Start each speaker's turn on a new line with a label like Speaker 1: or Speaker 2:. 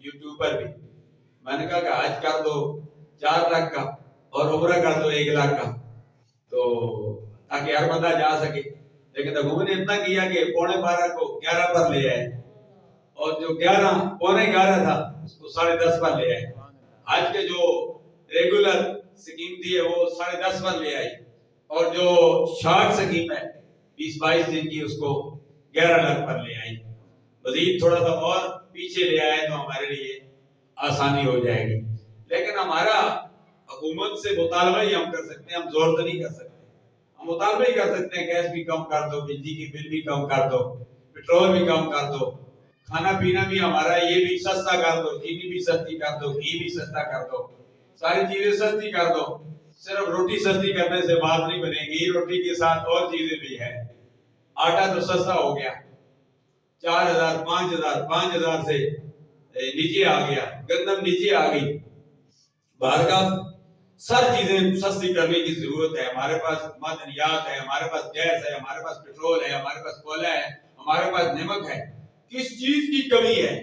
Speaker 1: YouTube पर भी। मैंने कहा कि हज कर दो 4 लाख का और उम्रा कर दो 1 लाख का, तो ताकि हर बंदा जा सके। लेकिन हुकूमत ने इतना किया कि 11:15 को 11 पर ले आए, और जो 11 था उसको 10:30 पर ले आए। आज के जो रेगुलर स्कीम थी वो 10:30 पर ले आई, और जो शॉर्ट स्कीम है 20-22 दिन की उसको 11 लाख पर ले आई। मजीद थोड़ा सा और पीछे ले आए तो हमारे लिए आसानी हो जाएगी। लेकिन हमारा हुकूमत से मुतालबा ही हम कर सकते हैं, हम जोर तो नहीं कर सकते। हम मुतालबा ही कर सकते हैं, गैस भी कम कर दो, बिजली की बिल भी कम कर दो, पेट्रोल भी कम कर दो, खाना पीना भी हमारा ये भी सस्ता कर दो, चीनी भी सस्ती कर दो, घी भी सस्ता कर दो, सारी चीजें सस्ती कर दो। सिर्फ रोटी सस्ती करने से बात नहीं बनेगी, रोटी के साथ और चीजें भी है। आटा तो सस्ता हो गया, 4,000 5,000 से नीचे आ गया, गंदम नीचे आ गई। बाहर का सब चीजें सस्ती करने की जरूरत है। हमारे पास मादनियात है, हमारे पास गैस है, हमारे पास पेट्रोल है, हमारे पास कोयला है, हमारे पास नमक है। किस चीज की कमी है?